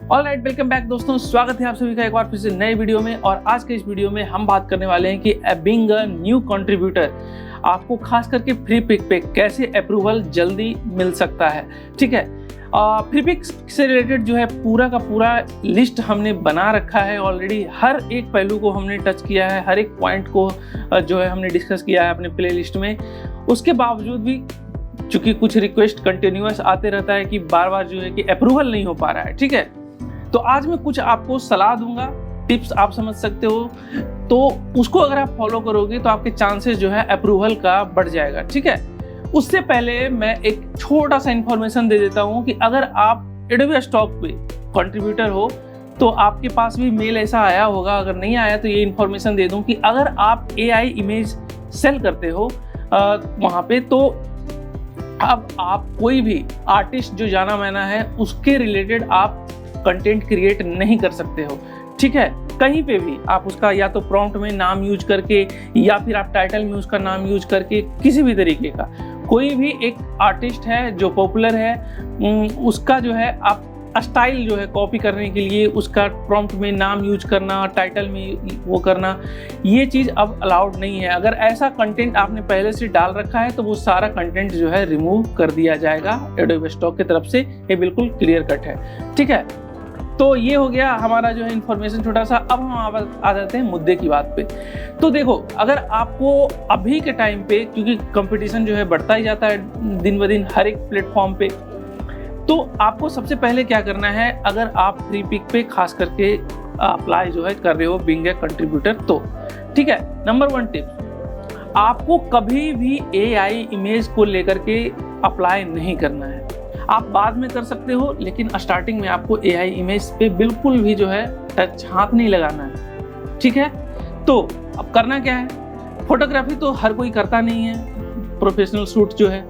Alright, welcome back दोस्तों। स्वागत है आप सभी का एक बार फिर से नए वीडियो में। और आज के इस वीडियो में हम बात करने वाले हैं कि बीइंग अ न्यू कंट्रीब्यूटर आपको खास करके फ्री पिक पे कैसे अप्रूवल जल्दी मिल सकता है। ठीक है, फ्री पिक से रिलेटेड जो है पूरा का पूरा लिस्ट हमने बना रखा है ऑलरेडी। हर एक पहलू को हमने टच किया है, हर एक पॉइंट को जो है हमने डिस्कस किया है अपने प्ले लिस्ट में। उसके बावजूद भी चूंकि कुछ रिक्वेस्ट कंटिन्यूअस आते रहता है कि बार बार जो है कि अप्रूवल नहीं हो पा रहा है। ठीक है, तो आज मैं कुछ आपको सलाह दूंगा, टिप्स आप समझ सकते हो, तो उसको अगर आप फॉलो करोगे तो आपके चांसेस जो है अप्रूवल का बढ़ जाएगा। ठीक है, उससे पहले मैं एक छोटा सा इंफॉर्मेशन दे देता हूं कि अगर आप एडोबी स्टॉक पे कंट्रीब्यूटर हो तो आपके पास भी मेल ऐसा आया होगा। अगर नहीं आया तो ये इंफॉर्मेशन दे दूं कि अगर आप AI इमेज सेल करते हो वहां पे, तो अब आप कोई भी आर्टिस्ट जो जाना माना है उसके रिलेटेड आप कंटेंट क्रिएट नहीं कर सकते हो। ठीक है, कहीं पे भी आप उसका या तो प्रॉम्प्ट में नाम यूज करके या फिर आप टाइटल में उसका नाम यूज करके किसी भी तरीके का कोई भी एक आर्टिस्ट है जो पॉपुलर है उसका जो है आप स्टाइल जो है कॉपी करने के लिए उसका प्रॉम्प्ट में नाम यूज करना, टाइटल में वो करना, ये चीज़ अब अलाउड नहीं है। अगर ऐसा कंटेंट आपने पहले से डाल रखा है तो वो सारा कंटेंट जो है रिमूव कर दिया जाएगा एडोबी स्टॉक की तरफ से। ये बिल्कुल क्लियर कट है। ठीक है, तो ये हो गया हमारा जो है इन्फॉर्मेशन छोटा सा। अब हम आ जाते हैं मुद्दे की बात पे। तो देखो, अगर आपको अभी के टाइम पे, क्योंकि कंपटीशन जो है बढ़ता ही जाता है दिन ब दिन हर एक प्लेटफॉर्म पे, तो आपको सबसे पहले क्या करना है, अगर आप फ्री पिक पे खास करके अप्लाई जो है कर रहे हो बीइंग ए कंट्रीब्यूटर, तो ठीक है, नंबर 1 टिप, आपको कभी भी AI इमेज को लेकर के अप्लाई नहीं करना है। आप बाद में कर सकते हो, लेकिन स्टार्टिंग में आपको AI इमेज पे बिल्कुल भी जो है टच हाथ नहीं लगाना है। ठीक है, तो अब करना क्या है, फोटोग्राफी तो हर कोई करता नहीं है, प्रोफेशनल शूट जो है,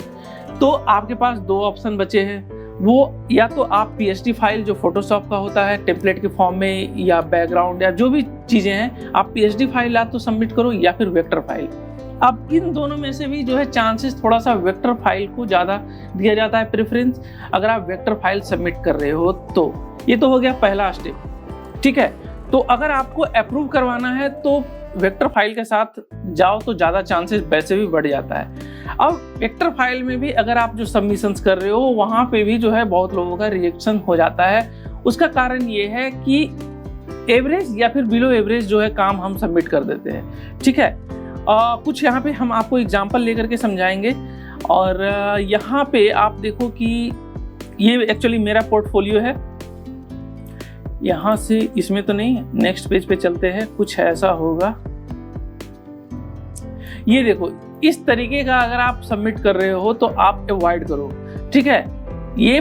तो आपके पास 2 ऑप्शन बचे हैं। वो या तो आप PSD फाइल जो फोटोशॉप का होता है टेम्पलेट के फॉर्म में, या बैकग्राउंड या जो भी चीज़ें हैं, आप PSD फाइल या तो सबमिट करो या फिर वेक्टर फाइल। अब इन दोनों में से भी जो है चांसेस थोड़ा सा वेक्टर फाइल को ज़्यादा दिया जाता है प्रेफरेंस, अगर आप वेक्टर फाइल सबमिट कर रहे हो तो। ये तो हो गया पहला स्टेप। ठीक है, तो अगर आपको अप्रूव करवाना है तो वेक्टर फाइल के साथ जाओ तो ज़्यादा चांसेस वैसे भी बढ़ जाता है। अब वेक्टर फाइल में भी अगर आप जो सबमिशंस कर रहे हो वहाँ पे भी जो है बहुत लोगों का रिजेक्शन हो जाता है। उसका कारण ये है कि एवरेज या फिर बिलो एवरेज जो है काम हम सबमिट कर देते हैं। ठीक है, कुछ यहाँ पे हम आपको एग्जांपल लेकर के समझाएंगे। और यहाँ पे आप देखो कि ये एक्चुअली मेरा पोर्टफोलियो है। यहाँ से इसमें तो नहीं, नेक्स्ट पेज पे चलते हैं, कुछ ऐसा होगा। ये देखो, इस तरीके का अगर आप सबमिट कर रहे हो तो आप अवॉइड करो। ठीक है, ये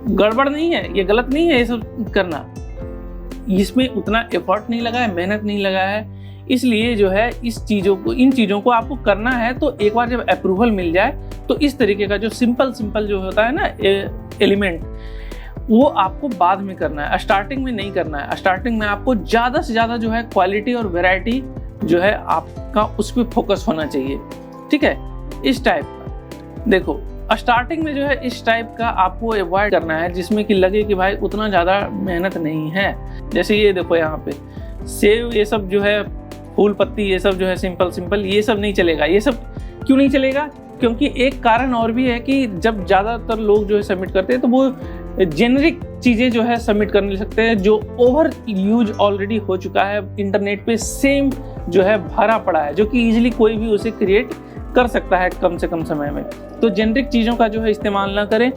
गड़बड़ नहीं है, ये गलत नहीं है ये सब करना, इसमें उतना एफर्ट नहीं लगा है, मेहनत नहीं लगा है, इसलिए जो है इन चीज़ों को आपको करना है। तो एक बार जब अप्रूवल मिल जाए तो इस तरीके का जो सिंपल जो होता है ना एलिमेंट, वो आपको बाद में करना है, स्टार्टिंग में नहीं करना है। स्टार्टिंग में आपको ज़्यादा से ज़्यादा जो है क्वालिटी और वैरायटी जो है आपका उस पर फोकस होना चाहिए। ठीक है, इस टाइप का देखो, स्टार्टिंग में जो है इस टाइप का आपको अवॉइड करना है जिसमें कि लगे कि भाई उतना ज़्यादा मेहनत नहीं है। जैसे ये देखो, यहाँ पे सेव, ये सब जो है फूल पत्ती, ये सब जो है सिंपल ये सब नहीं चलेगा। ये सब क्यों नहीं चलेगा, क्योंकि एक कारण और भी है कि जब ज़्यादातर लोग जो है सबमिट करते हैं तो वो जेनरिक चीज़ें जो है सबमिट करने सकते हैं, जो ओवर यूज ऑलरेडी हो चुका है इंटरनेट पे, सेम जो है भरा पड़ा है, जो कि इजीली कोई भी उसे क्रिएट कर सकता है कम से कम समय में। तो जेनरिक चीज़ों का जो है इस्तेमाल ना करें,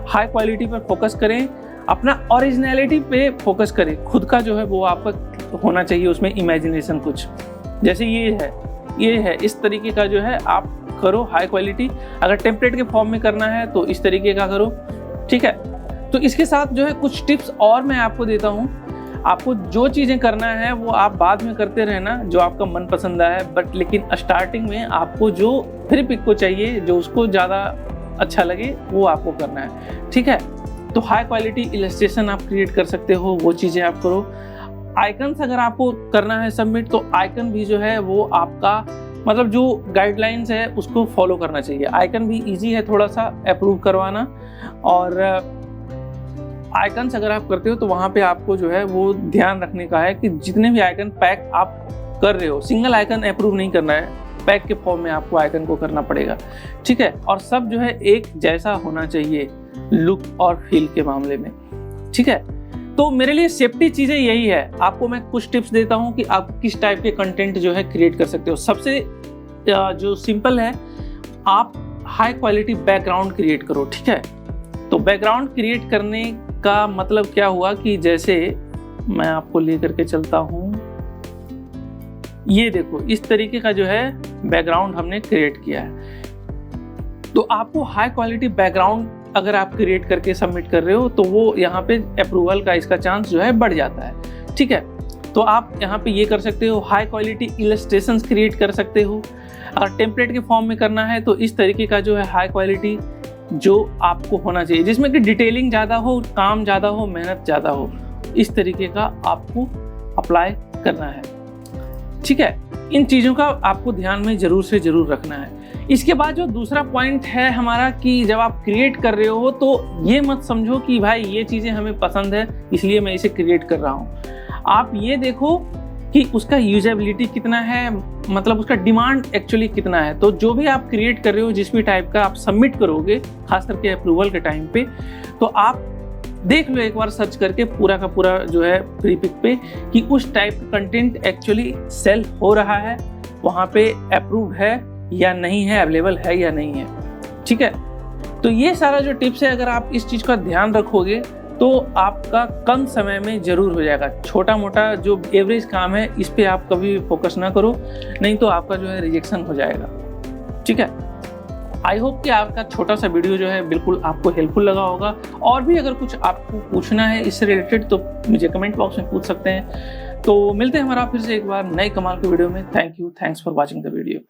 हाई क्वालिटी पर फोकस करें, अपना ओरिजिनलिटी पे फोकस करें, खुद का जो है वो आपका होना चाहिए उसमें इमेजिनेशन कुछ। जैसे ये है इस तरीके का जो है आप करो हाई क्वालिटी। अगर टेम्पलेट के फॉर्म में करना है तो इस तरीके का करो। ठीक है, तो इसके साथ जो है कुछ टिप्स और मैं आपको देता हूँ। आपको जो चीज़ें करना है वो आप बाद में करते रहना जो आपका मन पसंद है, बट लेकिन स्टार्टिंग में आपको जो फ्री पिक को चाहिए, जो उसको ज़्यादा अच्छा लगे, वो आपको करना है। ठीक है, तो हाई क्वालिटी इलस्ट्रेशन आप क्रिएट कर सकते हो, वो चीज़ें आप करो। आइकन्स अगर आपको करना है सबमिट, तो आइकन भी जो है वो आपका मतलब जो गाइडलाइंस है उसको फॉलो करना चाहिए। आइकन भी इजी है थोड़ा सा अप्रूव करवाना। और आइकन्स अगर आप करते हो तो वहाँ पे आपको जो है वो ध्यान रखने का है कि जितने भी आइकन पैक आप कर रहे हो, सिंगल आइकन अप्रूव नहीं करना है, पैक के फॉर्म में आपको आइकन को करना पड़ेगा, ठीक है। और सब जो है एक जैसा होना चाहिए लुक और फील के मामले में, ठीक है। तो मेरे लिए सेफ्टी चीज़ें यही है। आपको मैं कुछ टिप्स देता हूँ कि आप किस टाइप के कंटेंट जो है क्रिएट कर सकते हो। सबसे जो सिंपल है, आप हाई क्वालिटी बैकग्राउंड क्रिएट करो, ठीक है। तो बैकग्राउंड क्रिएट करने का मतलब क्या हुआ कि जैसे मैं आपको लेकर के चलता हूँ, ये देखो इस तरीके का जो है बैकग्राउंड हमने क्रिएट किया है। तो आपको हाई क्वालिटी बैकग्राउंड अगर आप क्रिएट करके सबमिट कर रहे हो तो वो यहाँ पे अप्रूवल का इसका चांस जो है बढ़ जाता है, ठीक है। तो आप यहाँ पे ये कर सकते हो, हाई क्वालिटी इलस्ट्रेशंस क्रिएट कर सकते हो। अगर टेम्पलेट के फॉर्म में करना है तो इस तरीके का जो है हाई क्वालिटी जो आपको होना चाहिए, जिसमें कि डिटेलिंग ज़्यादा हो, काम ज़्यादा हो, मेहनत ज़्यादा हो, इस तरीके का आपको अप्लाई करना है, ठीक है। इन चीज़ों का आपको ध्यान में ज़रूर से ज़रूर रखना है। इसके बाद जो दूसरा पॉइंट है हमारा कि जब आप क्रिएट कर रहे हो तो ये मत समझो कि भाई ये चीज़ें हमें पसंद है इसलिए मैं इसे क्रिएट कर रहा हूँ। आप ये देखो कि उसका यूजेबिलिटी कितना है, मतलब उसका डिमांड एक्चुअली कितना है। तो जो भी आप क्रिएट कर रहे हो, जिस भी टाइप का आप सबमिट करोगे, खास करके अप्रूवल के टाइम पे, तो आप देख लो एक बार सर्च करके पूरा का पूरा जो है प्री पिक पे कि उस टाइप का कंटेंट एक्चुअली सेल हो रहा है, वहाँ पे अप्रूव है या नहीं है, अवेलेबल है या नहीं है, ठीक है। तो ये सारा जो टिप्स है, अगर आप इस चीज़ का ध्यान रखोगे तो आपका कम समय में ज़रूर हो जाएगा। छोटा मोटा जो एवरेज काम है इस पे आप कभी फोकस ना करो, नहीं तो आपका जो है रिजेक्शन हो जाएगा, ठीक है। आई होप कि आपका छोटा सा वीडियो जो है बिल्कुल आपको हेल्पफुल लगा होगा। और भी अगर कुछ आपको पूछना है इससे रिलेटेड तो मुझे कमेंट बॉक्स में पूछ सकते हैं। तो मिलते हैं हमारा फिर से एक बार नए कमाल के वीडियो में। Thank you, thanks for watching the video.